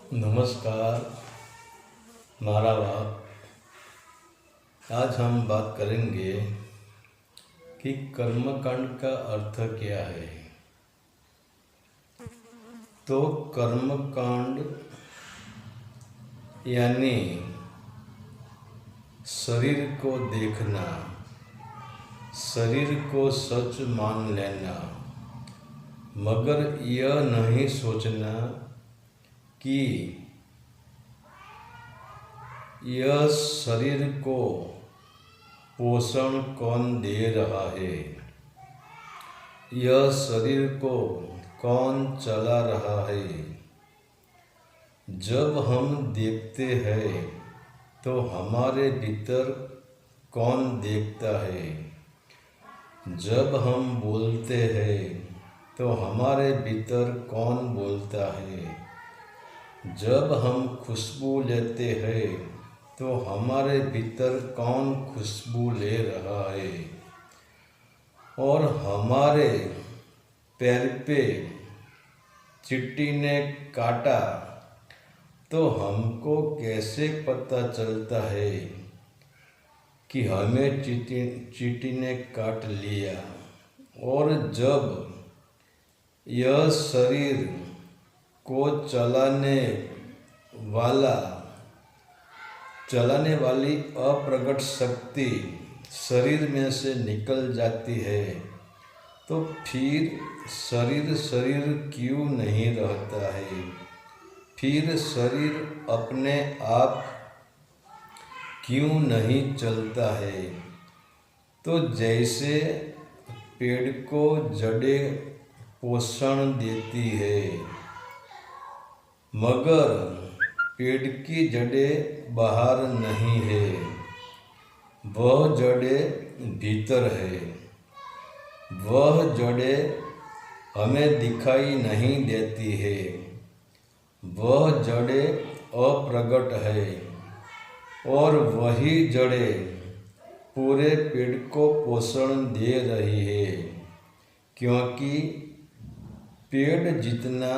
नमस्कार। मारा बाप। आज हम बात करेंगे कि कर्मकांड का अर्थ क्या है। तो कर्मकांड यानी शरीर को देखना, शरीर को सच मान लेना, मगर यह नहीं सोचना कि यह शरीर को पोषण कौन दे रहा है, यह शरीर को कौन चला रहा है। जब हम देखते हैं तो हमारे भीतर कौन देखता है। जब हम बोलते हैं तो हमारे भीतर कौन बोलता है। जब हम खुशबू लेते हैं तो हमारे भीतर कौन खुशबू ले रहा है। और हमारे पैर पे चींटी ने काटा तो हमको कैसे पता चलता है कि हमें चींटी ने काट लिया। और जब यह शरीर को चलाने वाली अप्रगट शक्ति शरीर में से निकल जाती है तो फिर शरीर क्यों नहीं रहता है। फिर शरीर अपने आप क्यों नहीं चलता है। तो जैसे पेड़ को जड़ें पोषण देती है, मगर पेड़ की जड़ें बाहर नहीं है, वह जड़ें भीतर है। वह जड़ें हमें दिखाई नहीं देती है, वह जड़ें अप्रगट है। और वही जड़ें पूरे पेड़ को पोषण दे रही है, क्योंकि पेड़ जितना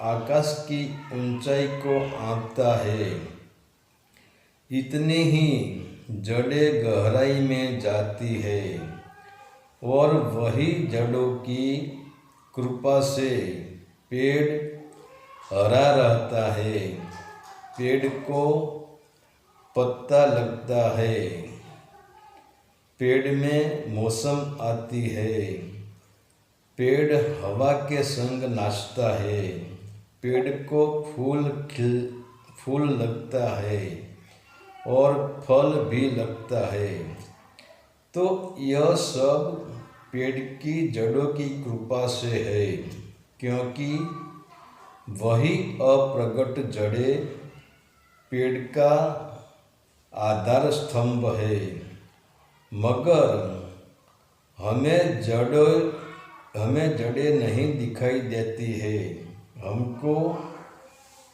आकाश की ऊंचाई को आंकता है, इतनी ही जड़ें गहराई में जाती है। और वही जड़ों की कृपा से पेड़ हरा रहता है, पेड़ को पत्ता लगता है, पेड़ में मौसम आती है, पेड़ हवा के संग नाचता है, पेड़ को फूल लगता है और फल भी लगता है। तो यह सब पेड़ की जड़ों की कृपा से है, क्योंकि वही अप्रगट जड़ें पेड़ का आधार स्तंभ है। मगर हमें जड़ें नहीं दिखाई देती है, हमको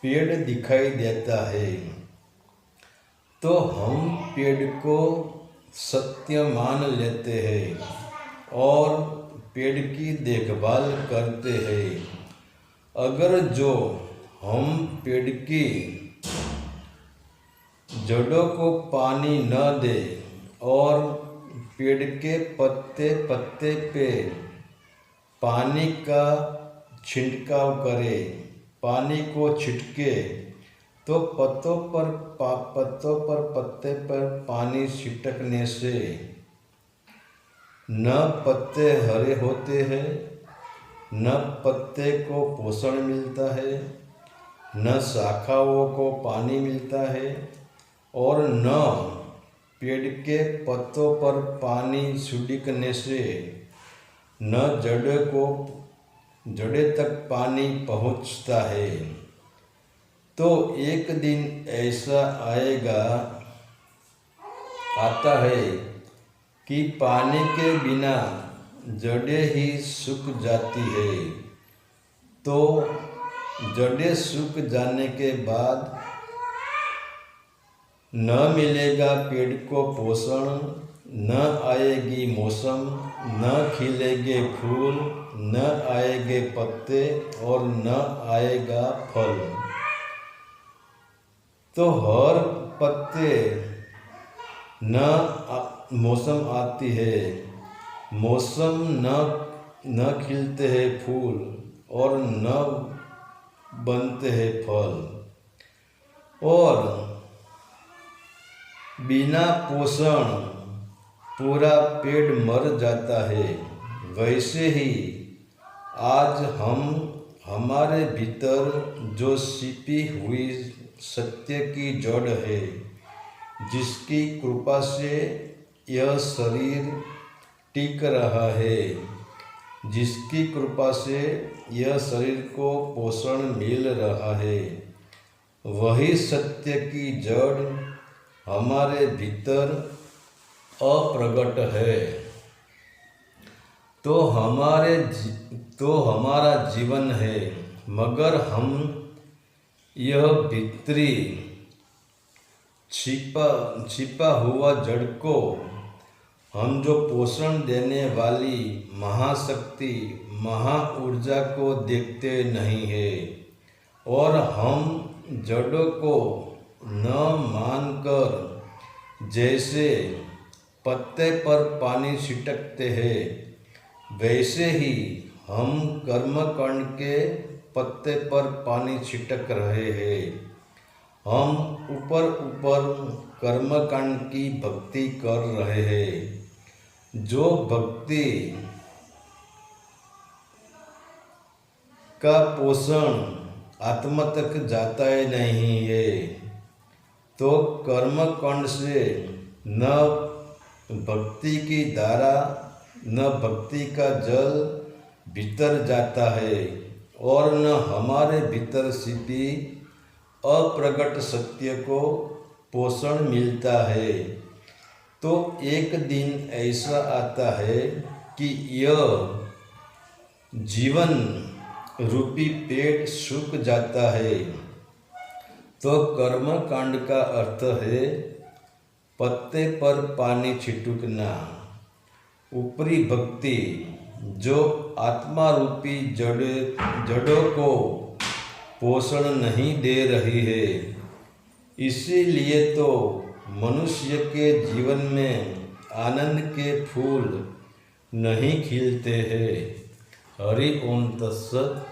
पेड़ दिखाई देता है। तो हम पेड़ को सत्य मान लेते हैं और पेड़ की देखभाल करते हैं। अगर जो हम पेड़ की जड़ों को पानी न दे और पेड़ के पत्ते पे पानी का छिड़काव करे, पानी को छिड़के, तो पत्तों पर पत्ते पर पानी छिड़कने से न पत्ते हरे होते हैं, न पत्ते को पोषण मिलता है, न शाखाओं को पानी मिलता है, और न पेड़ के पत्तों पर पानी छिड़कने से न जड़ें तक पानी पहुंचता है। तो एक दिन ऐसा आता है कि पानी के बिना जड़ें ही सूख जाती है। तो जड़ें सूख जाने के बाद न मिलेगा पेड़ को पोषण, न आएगी मौसम, न खिलेंगे फूल, न आएंगे पत्ते और न आएगा फल। तो हर पत्ते मौसम आती है, मौसम न खिलते हैं फूल और न बनते हैं फल, और बिना पोषण पूरा पेड़ मर जाता है। वैसे ही आज हमारे भीतर जो छिपी हुई सत्य की जड़ है, जिसकी कृपा से यह शरीर टिक रहा है, जिसकी कृपा से यह शरीर को पोषण मिल रहा है, वही सत्य की जड़ हमारे भीतर अप्रगट है। तो हमारा जीवन है, मगर हम यह भीतरी छिपा हुआ जड़ को, हम जो पोषण देने वाली महाशक्ति महाऊर्जा को देखते नहीं है, और हम जड़ों को न मानकर जैसे पत्ते पर पानी छिटकते हैं, वैसे ही हम कर्मकांड के पत्ते पर पानी छिटक रहे हैं। हम ऊपर कर्मकांड की भक्ति कर रहे हैं, जो भक्ति का पोषण आत्मा तक जाता ही नहीं है। तो कर्मकांड से न भक्ति की धारा, न भक्ति का जल भीतर जाता है, और न हमारे भीतर छिपी अप्रगट सत्य को पोषण मिलता है। तो एक दिन ऐसा आता है कि यह जीवन रूपी पेट सूख जाता है। तो कर्म कांड का अर्थ है पत्ते पर पानी छिटकना, ऊपरी भक्ति जो आत्मा रूपी जड़ों को पोषण नहीं दे रही है। इसीलिए तो मनुष्य के जीवन में आनंद के फूल नहीं खिलते हैं। हरि ओम तत्सत।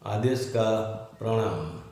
आदेश का प्रणाम।